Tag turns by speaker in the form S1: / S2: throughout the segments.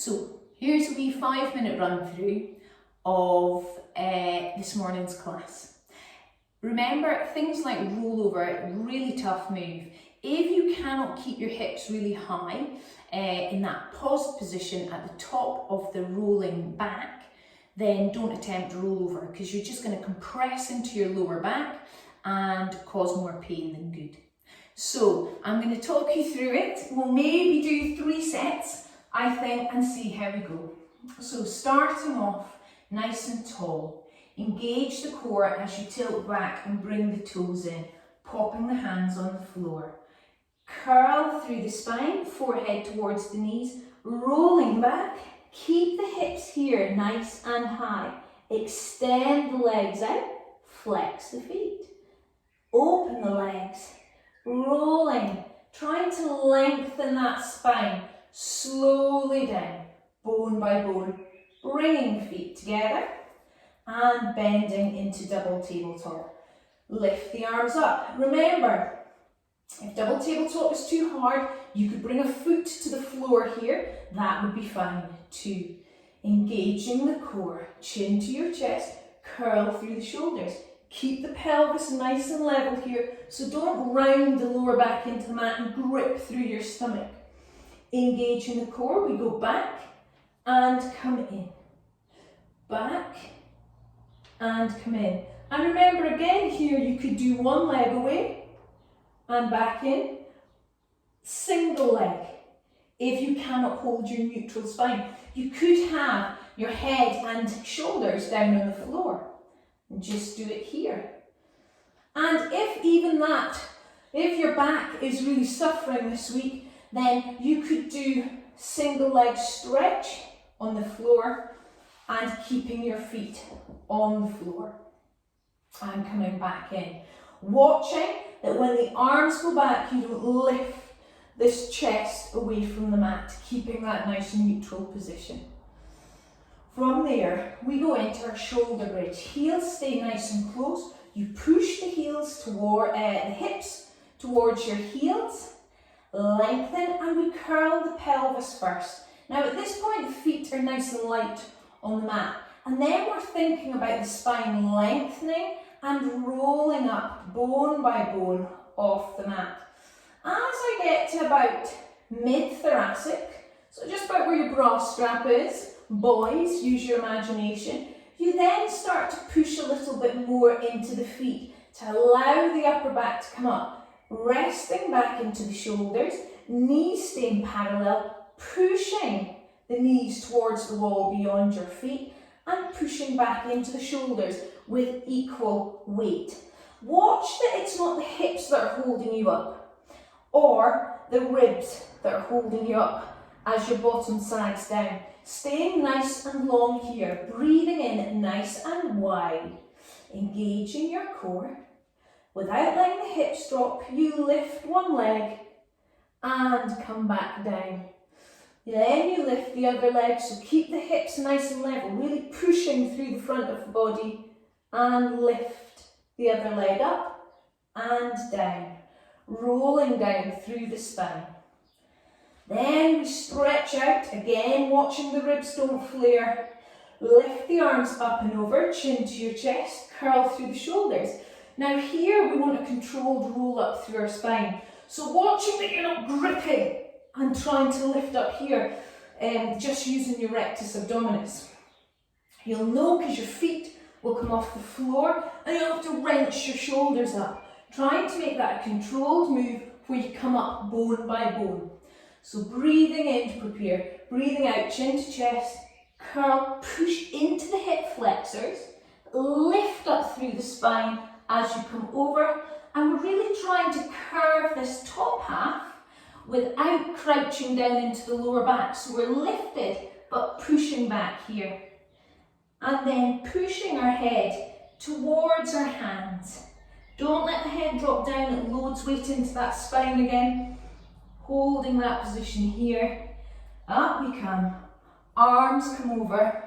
S1: So here's a wee 5-minute run through of this morning's class. Remember, things like rollover, really tough move. If you cannot keep your hips really high in that paused position at the top of the rolling back, then don't attempt rollover because you're just going to compress into your lower back and cause more pain than good. So I'm going to talk you through it. We'll maybe do 3 sets, I think, and see how we go. So starting off nice and tall, engage the core as you tilt back and bring the toes in, popping the hands on the floor. Curl through the spine, forehead towards the knees, rolling back. Keep the hips here nice and high. Extend the legs out, flex the feet. Open the legs, rolling, trying to lengthen that spine. Slowly down, bone by bone, bringing feet together and bending into double tabletop. Lift the arms up. Remember, if double tabletop is too hard, you could bring a foot to the floor here. That would be fine too. Engaging the core, chin to your chest, curl through the shoulders. Keep the pelvis nice and level here, so don't round the lower back into the mat and grip through your stomach. Engaging the core, we go back and come in. Back and come in. And remember again here, you could do one leg away and back in. Single leg. If you cannot hold your neutral spine, you could have your head and shoulders down on the floor. And just do it here. And if your back is really suffering this week, then you could do single leg stretch on the floor and keeping your feet on the floor and coming back in. Watching that when the arms go back, you don't lift this chest away from the mat, keeping that nice neutral position. From there, we go into our shoulder bridge. Heels stay nice and close. You push the heels toward the hips towards your heels. Lengthen and we curl the pelvis first. Now at this point the feet are nice and light on the mat, and then we're thinking about the spine lengthening and rolling up bone by bone off the mat. As I get to about mid-thoracic, so just about where your bra strap is, boys, use your imagination, you then start to push a little bit more into the feet to allow the upper back to come up. Resting back into the shoulders, knees staying parallel, pushing the knees towards the wall beyond your feet and pushing back into the shoulders with equal weight. Watch that it's not the hips that are holding you up or the ribs that are holding you up as your bottom sags down. Staying nice and long here, breathing in nice and wide, engaging your core. Without letting the hips drop, you lift one leg and come back down. Then you lift the other leg, so keep the hips nice and level, really pushing through the front of the body and lift the other leg up and down, rolling down through the spine. Then we stretch out, again watching the ribs don't flare. Lift the arms up and over, chin to your chest, curl through the shoulders. Now here we want a controlled roll up through our spine. So watching that you're not gripping and trying to lift up here, just using your rectus abdominis. You'll know because your feet will come off the floor and you'll have to wrench your shoulders up. Trying to make that a controlled move where you come up bone by bone. So breathing in to prepare, breathing out, chin to chest, curl, push into the hip flexors, lift up through the spine as you come over, and we're really trying to curve this top half without crouching down into the lower back. So we're lifted but pushing back here. And then pushing our head towards our hands. Don't let the head drop down, it loads weight into that spine again. Holding that position here. Up we come. Arms come over.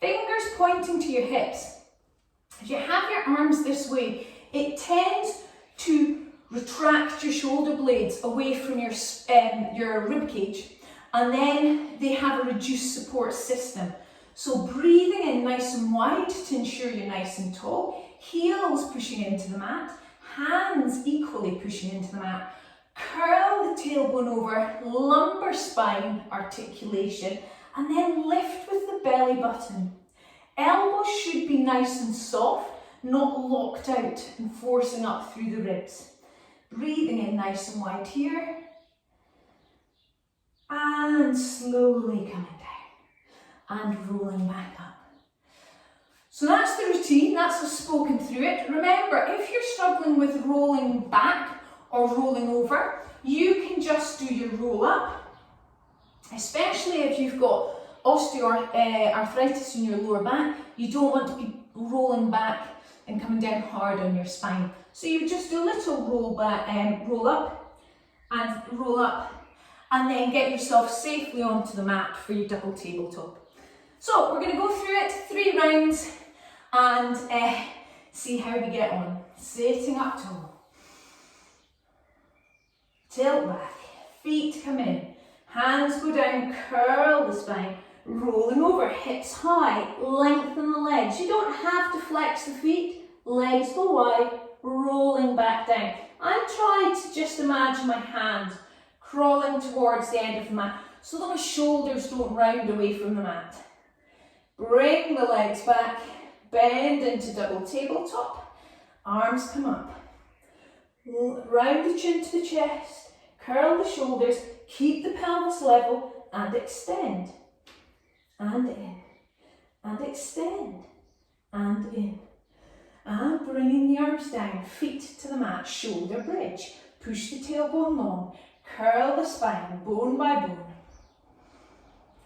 S1: Fingers pointing to your hips. If you have your arms this way, it tends to retract your shoulder blades away from your rib cage And then they have a reduced support system. So breathing in nice and wide to ensure you're nice and tall, heels pushing into the mat, hands equally pushing into the mat. Curl the tailbone over, lumbar spine articulation, and then lift with the belly button. Elbows should be nice and soft, not locked out and forcing up through the ribs. Breathing in nice and wide here. And slowly coming down and rolling back up. So that's the routine, that's us spoken through it. Remember, if you're struggling with rolling back or rolling over, you can just do your roll up, especially if you've got osteoarthritis in your lower back. You don't want to be rolling back and coming down hard on your spine. So you just do a little roll back, roll up, and then get yourself safely onto the mat for your double tabletop. So we're going to go through it 3 rounds and see how we get on. Sitting up tall, tilt back, feet come in, hands go down, curl the spine, rolling over, hips high, lengthen the legs. You don't have to flex the feet, legs go wide, rolling back down. I'm trying to just imagine my hands crawling towards the end of the mat so that my shoulders don't round away from the mat. Bring the legs back, bend into double tabletop, arms come up. Round the chin to the chest, curl the shoulders, keep the pelvis level and extend. And in, and extend, and in. And bringing the arms down, feet to the mat, shoulder bridge. Push the tailbone long, curl the spine, bone by bone.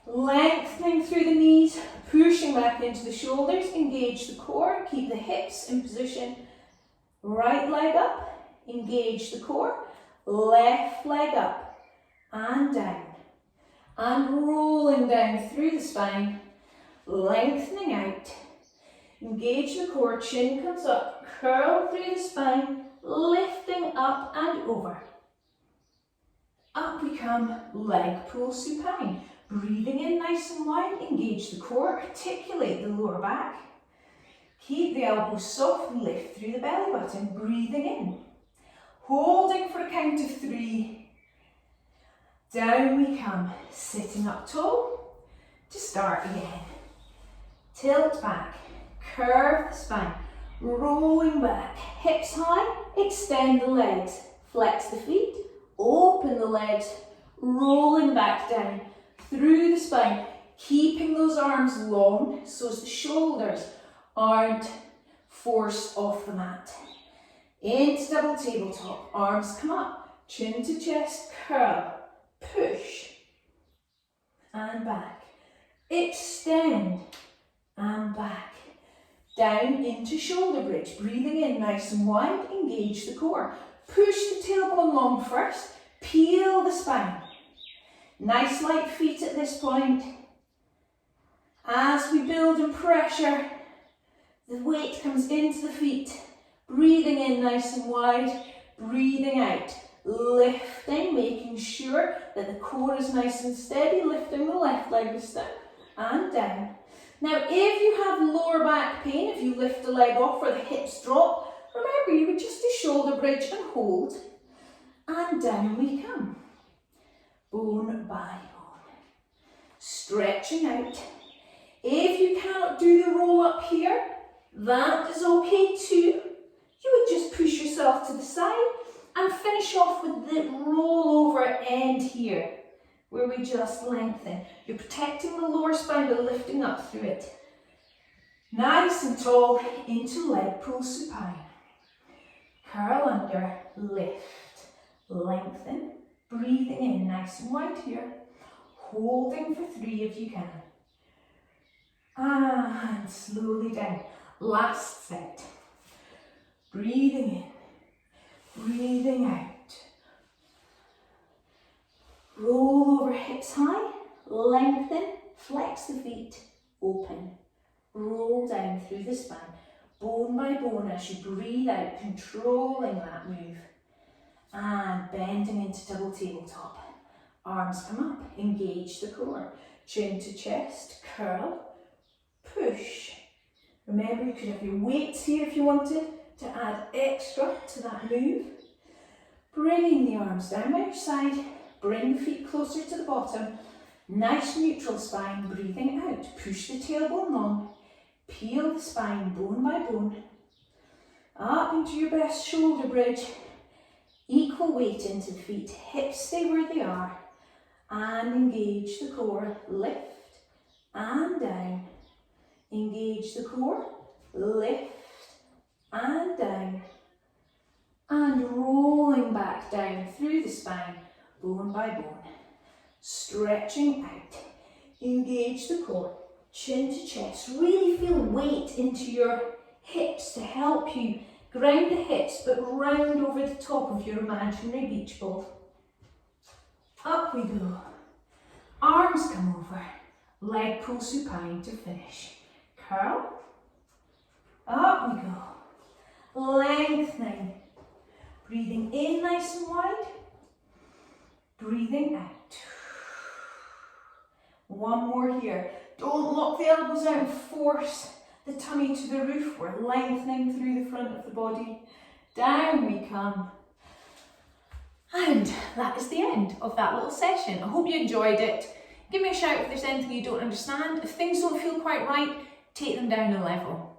S1: Lengthening through the knees, pushing back into the shoulders, engage the core, keep the hips in position. Right leg up, engage the core, left leg up and down. And rolling down through the spine, lengthening out. Engage the core, chin comes up, curl through the spine, lifting up and over. Up we come, leg pull supine. Breathing in nice and wide, engage the core, articulate the lower back. Keep the elbows soft, lift through the belly button, breathing in. Holding for a count of 3. Down we come, sitting up tall to start again. Tilt back, curve the spine, rolling back, hips high, extend the legs, flex the feet, open the legs, rolling back down through the spine, keeping those arms long so as the shoulders aren't forced off the mat. Into double tabletop, arms come up, chin to chest, curl. Push and back, extend and back, down into shoulder bridge, breathing in nice and wide, engage the core, push the tailbone long first, peel the spine, nice light feet at this point. As we build in pressure, the weight comes into the feet, breathing in nice and wide, breathing out. Lifting, making sure that the core is nice and steady, lifting the left leg this time and down. Now, if you have lower back pain, if you lift the leg off or the hips drop, remember you would just do shoulder bridge and hold. And down we come. Bone by bone. Stretching out. If you cannot do the roll up here, that is okay too. You would just push yourself to the side and finish off with the roll over end here, where we just lengthen. You're protecting the lower spine by lifting up through it. Nice and tall into leg pull supine. Curl under, lift, lengthen, breathing in nice and wide here. Holding for 3 if you can. And slowly down. Last set. Breathing in. Breathing out. Roll over hips high, lengthen, flex the feet, open. Roll down through the spine, bone by bone as you breathe out, controlling that move. And bending into double tabletop. Arms come up, engage the core. Chin to chest, curl, push. Remember, you could have your weights here if you wanted to add extra to that move. Bringing the arms down by your side, bring the feet closer to the bottom. Nice neutral spine, breathing out. Push the tailbone long, peel the spine bone by bone. Up into your best shoulder bridge. Equal weight into the feet, hips stay where they are. And engage the core, lift and down. Engage the core, lift and down. And rolling back down through the spine, bone by bone. Stretching out. Engage the core, chin to chest. Really feel weight into your hips to help you ground the hips, but round over the top of your imaginary beach ball. Up we go. Arms come over. Leg pull supine to finish. Curl. Up we go. Lengthening. Breathing in nice and wide. Breathing out. One more here. Don't lock the elbows out and force the tummy to the roof. We're lengthening through the front of the body. Down we come. And that is the end of that little session. I hope you enjoyed it. Give me a shout if there's anything you don't understand. If things don't feel quite right, take them down a level.